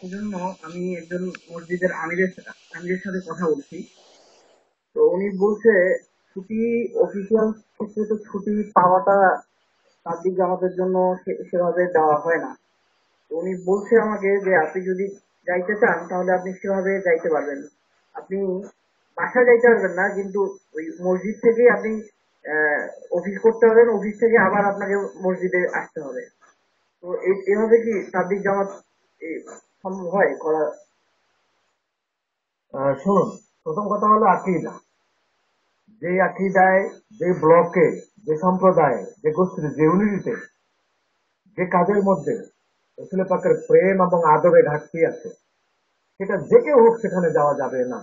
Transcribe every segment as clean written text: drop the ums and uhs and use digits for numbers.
সেজন্য আমি একজন মসজিদের আমিরের সাথে কথা বলছি। তো উনি বলছে ছুটি, অফিসিয়াল ক্ষেত্রে তো ছুটি পাওয়াটা তাবলিগ জামাতের জন্য সেভাবে দেওয়া হয় না। তো উনি বলছে আমাকে যে আপনি যদি যাইতে চান তাহলে আপনি সেভাবে যাইতে পারবেন। আপনি বাসায় যাইতে পারবেন না, কিন্তু ওই মসজিদ থেকেই আপনি অফিস করতে পারবেন, অফিস থেকে আবার আপনাকে মসজিদে আসতে হবে। তো এভাবে কি তাবলিগ জামাত এ, সম্ভব হয় করা? শুনুন, প্রথম কথা হলো আকীদা। যে আকীদায়, যে ব্লকে, যে সম্প্রদায়ে, যে গোষ্ঠীতে, যে ইউনিটিতে, যে কাজের মধ্যে রসুল পাকের প্রেম এবং আদবে ঘাটতি আছে, সেটা যে কেউ হোক সেখানে যাওয়া যাবে না।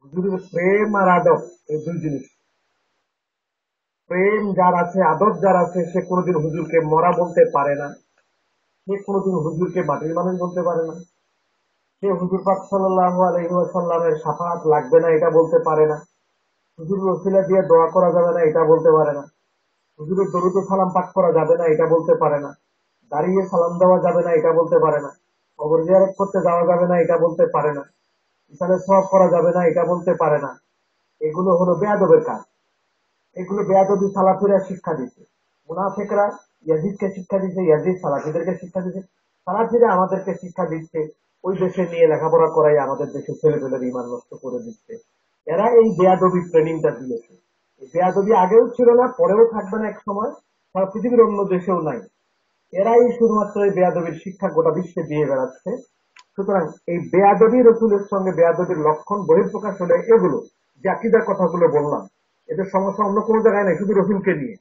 হুজুরের প্রেম আর আদব এই দুই জিনিস। প্রেম যার আছে, আদব যার আছে, সে কোনোদিন হুজুরকে মরা বলতে পারে না। সে কোনোদিন হুজুরকে মাটির মানুষ বলতে পারে না। সে হুজুর পাক সাল্লাল্লাহু আলাইহি ওয়াসাল্লামের শাফাআত লাগবে না এটা বলতে পারে না। হুজুরের ওসিলা দিয়ে দোয়া করা যাবে না এটা বলতে পারে না। হুজুরের দরুদ ও সালাম পাঠ করা যাবে না এটা বলতে পারে না। দাঁড়িয়ে সালাম দেওয়া যাবে না এটা বলতে পারে না। কবর জিয়ারত করতে যাওয়া যাবে না এটা বলতে পারে না। ইসালে সওয়াব করা যাবে না এটা বলতে পারে না। এগুলো হলো বেয়াদবের কাজ। এগুলো বেয়াদবি সালাফিরা শিক্ষা দিচ্ছে। মুনাফিকরা ইয়াজিদকে শিক্ষা দিচ্ছে, ইয়াজিদ সালাফিদেরকে শিক্ষা দিচ্ছে, সালাফিরা আমাদেরকে শিক্ষা দিচ্ছে। ওই দেশে নিয়ে লেখাপড়া করাই আমাদের দেশে ছেলেপেলের ইমান নষ্ট করে দিচ্ছে। এরা এই বেয়াদবি ট্রেনিংটা দিয়েছে। এই বেয়াদবি আগেও ছিল না, পরেও থাকবে না এক সময়। সারা পৃথিবীর অন্য দেশেও নাই। এরাই শুধুমাত্র এই বেয়াদবির শিক্ষা গোটা বিশ্বে দিয়ে বেড়াচ্ছে। সুতরাং এই বেয়াদবি রসুলের সঙ্গে বেয়াদবির লক্ষণ বহিঃপ্রকাশ হলে এগুলো, যে আকীদার কথাগুলো বললাম, এদের সমস্যা অন্য কোনো জায়গায় নেই, শুধু রসুলকে নিয়ে।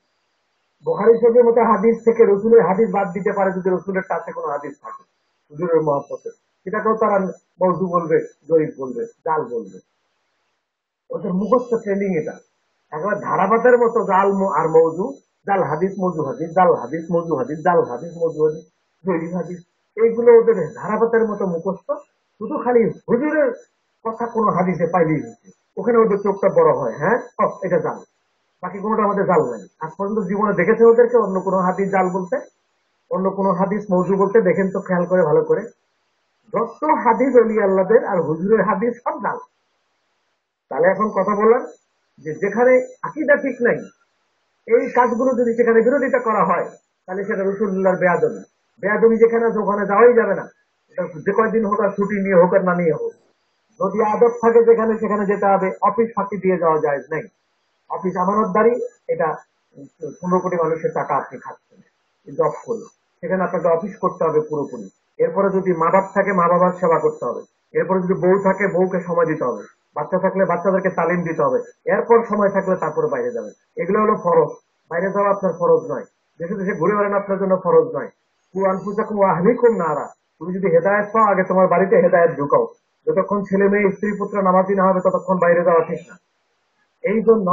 বুখারী শরীফের মতো হাদিস থেকে রসুলের হাদিস বাদ দিতে পারে যদি রসুলের কাছে কোনো হাদিস থাকে হুজুরের মহব্বতের, সেটাকেও তারা মওযু বলবে, জয়ীফ বলবে, জাল বলবে। ওদের মুখস্থ ট্রেনিং এটা। একবার ধারাপাতের মতো জাল আর মৌজু, জাল হাদিস মৌজু হাদিস, জাল হাদিস মৌজু হাদিস, জাল হাদিস মৌজু হাদিস, জয়ী হাদিস, এইগুলো ওদের ধারাপাতের মতো মুখস্থ। শুধু খালি হুজুরের কথা কোনো হাদিসে পাইলেই হচ্ছে, ওখানে ওদের চোখটা বড় হয়, হ্যাঁ এটা জাল। বাকি কোনোটা আমাদের জাল নাই। আজ পর্যন্ত জীবনে দেখেছে ওদেরকে অন্য কোনো হাদিস জাল বলতে, অন্য কোনো হাদিস মৌজু বলতে? দেখেন তো, খেয়াল করে ভালো করে। যত হাদিস অলি আল্লাদের আর হুজুরের হাদিস সব জাল। তাহলে এখন কথা বলার যে যেখানে আকীদা ঠিক নাই, এই কাজগুলো যদি সেখানে বিরোধিতা করা হয়, তাহলে সেটা রসুল্লাহর বেয়াদবি। বেয়াদবি যেখানে আছে ওখানে যাওয়াই যাবে না। এটা যে কয়দিন হোক, আর ছুটি নিয়ে হোক আর না নিয়ে হোক, যদি আদব থাকে যেখানে সেখানে যেতে হবে। অফিস ফাঁকি দিয়ে যাওয়া যায় নাই। অফিস আমানতদারি, এটা 15 কোটি মানুষের টাকা আপনি খাচ্ছেন জব করে, সেখানে আপনাকে অফিস করতে হবে পুরোপুরি। এরপরে যদি মা বাপ থাকে মা বাবার সেবা করতে হবে। এরপরে যদি বউ থাকে বউকে সময় দিতে হবে। বাচ্চা থাকলে বাচ্চাদেরকে তালিম দিতে হবে। এরপর সময় থাকলে তারপরে বাইরে যাবেন। এগুলো হলো ফরজ। বাইরে যাওয়া আপনার ফরজ নয়। দেশে দেশে ঘুরে বেড়ানো আপনার জন্য ফরজ নয়। কুয়ানফুসাকুম আহলিকুম নারা। তুমি যদি হেদায়েত পাও, আগে তোমার বাড়িতে হেদায়েত ঢুকাও। যতক্ষণ ছেলে মেয়ে স্ত্রী পুত্র নামাজি না হবে ততক্ষণ বাইরে যাওয়া ঠিক না। এই জন্য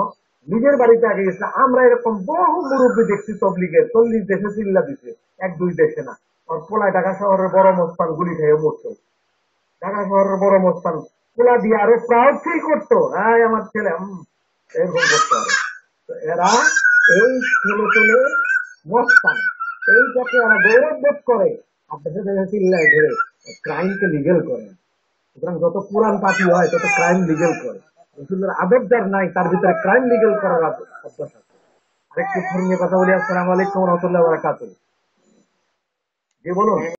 নিজের বাড়িতে আগে গেছে। আমরা এরকম বহু মুরব্বী দেখছি তবলিগের, 40 দেশে চিল্লা দিচ্ছে, 1-2 দেশে না। আর পোলায় ঢাকা শহরের বড় মস্তান গুলি খেয়ে মরতো। ঢাকা শহরের বড় মস্তান পোলা দিয়ে আরো প্রাউড ফিল করতো, হ্যাঁ আমার ছেলে এরকম করতে হবে। তো এরা এই ছেলে পেলে মস্তান, এইটাকে এরা গৌরব বোধ করে। আপনাদের দেশে চিল্লায় ধরে ক্রাইমকে লিগেল করে। সুতরাং যত পুরান পাপি হয় তত ক্রাইম লিগেল করে। রসুলের আদব যার নাই তার ভিতরে ক্রাইম লিগেল করার অভ্যাস আছে। আরেকটু নিয়ে কথা বলি। আসসালামু আলাইকুম রহমতুল্লাহ বারাকাতুহু। জি বলুন।